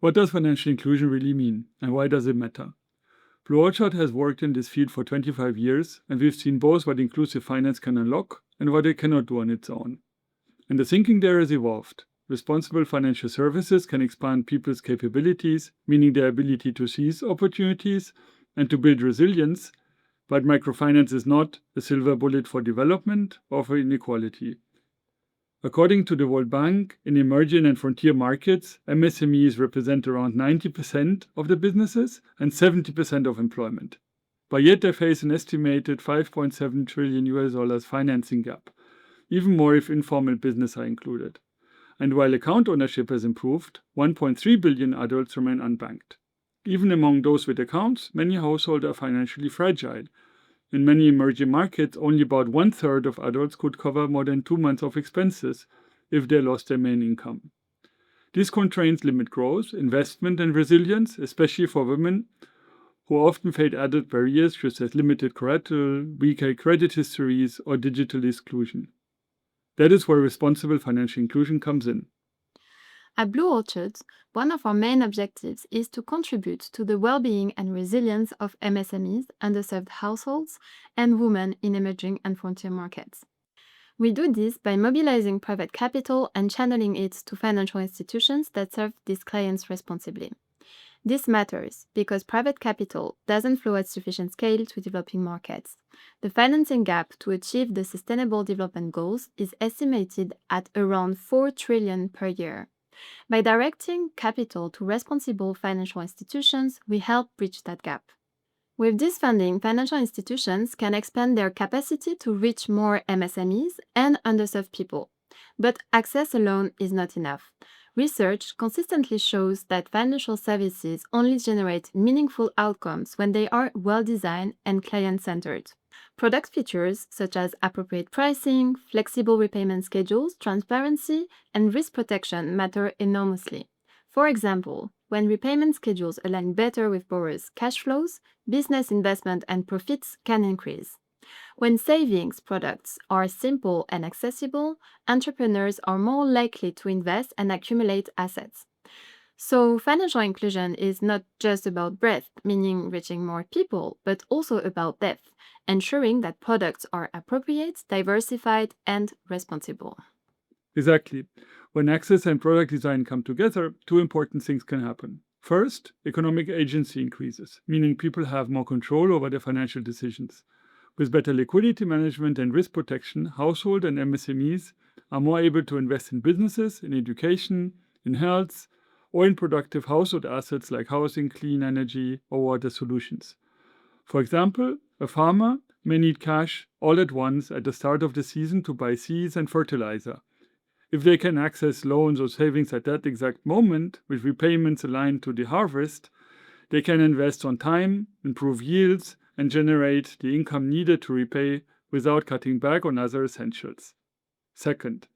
What does financial inclusion really mean, and why does it matter? BlueOrchard has worked in this field for 25 years, and we've seen both what inclusive finance can unlock and what it cannot do on its own. And the thinking there has evolved. Responsible financial services can expand people's capabilities, meaning their ability to seize opportunities and to build resilience, but microfinance is not a silver bullet for development or for inequality. According to the World Bank, in emerging and frontier markets, MSMEs represent around 90% of the businesses and 70% of employment. But yet they face an estimated $5.7 trillion financing gap, even more if informal business are included. And while account ownership has improved, 1.3 billion adults remain unbanked. Even among those with accounts, many households are financially fragile. In many emerging markets, only about 1/3 of adults could cover more than 2 months of expenses if they lost their main income. These constraints limit growth, investment, and resilience, especially for women who often face added barriers such as limited collateral, weaker credit histories, or digital exclusion. That is where responsible financial inclusion comes in. At BlueOrchard, one of our main objectives is to contribute to the well-being and resilience of MSMEs, underserved households, and women in emerging and frontier markets. We do this by mobilizing private capital and channeling it to financial institutions that serve these clients responsibly. This matters because private capital doesn't flow at sufficient scale to developing markets. The financing gap to achieve the Sustainable Development Goals is estimated at around $4 trillion per year. By directing capital to responsible financial institutions, we help bridge that gap. With this funding, financial institutions can expand their capacity to reach more MSMEs and underserved people. But access alone is not enough. Research consistently shows that financial services only generate meaningful outcomes when they are well-designed and client-centered. Product features such as appropriate pricing, flexible repayment schedules, transparency, and risk protection matter enormously. For example, when repayment schedules align better with borrowers' cash flows, business investment and profits can increase. When savings products are simple and accessible, entrepreneurs are more likely to invest and accumulate assets. So, financial inclusion is not just about breadth, meaning reaching more people, but also about depth, ensuring that products are appropriate, diversified, and responsible. Exactly. When access and product design come together, two important things can happen. First, economic agency increases, meaning people have more control over their financial decisions. With better liquidity management and risk protection, households and MSMEs are more able to invest in businesses, in education, in health, or in productive household assets like housing, clean energy, or water solutions. For example, a farmer may need cash all at once at the start of the season to buy seeds and fertilizer. If they can access loans or savings at that exact moment, with repayments aligned to the harvest, they can invest on time, improve yields, and generate the income needed to repay without cutting back on other essentials. Second,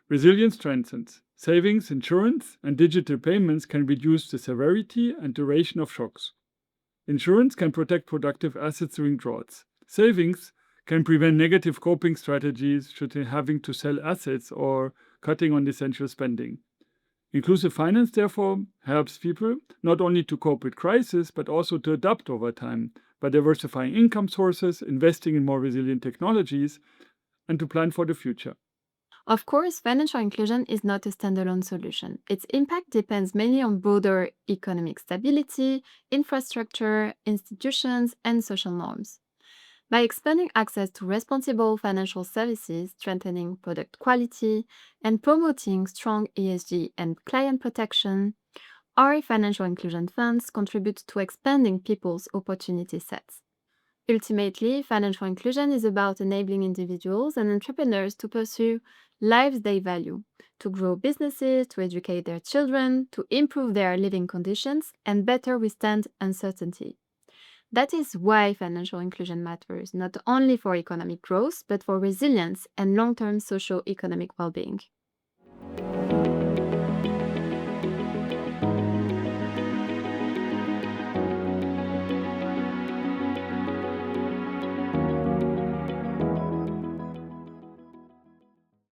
resilience strengthens. Savings, insurance, and digital payments can reduce the severity and duration of shocks. Insurance can protect productive assets during droughts. Savings can prevent negative coping strategies should having to sell assets or cutting on essential spending. Inclusive finance, therefore, helps people not only to cope with crisis, but also to adapt over time by diversifying income sources, investing in more resilient technologies, and to plan for the future. Of course, financial inclusion is not a standalone solution. Its impact depends mainly on broader economic stability, infrastructure, institutions, and social norms. By expanding access to responsible financial services, strengthening product quality, and promoting strong ESG and client protection, our financial inclusion funds contribute to expanding people's opportunity sets. Ultimately, financial inclusion is about enabling individuals and entrepreneurs to pursue lives they value, to grow businesses, to educate their children, to improve their living conditions, and better withstand uncertainty. That is why financial inclusion matters, not only for economic growth, but for resilience and long-term socio-economic well-being.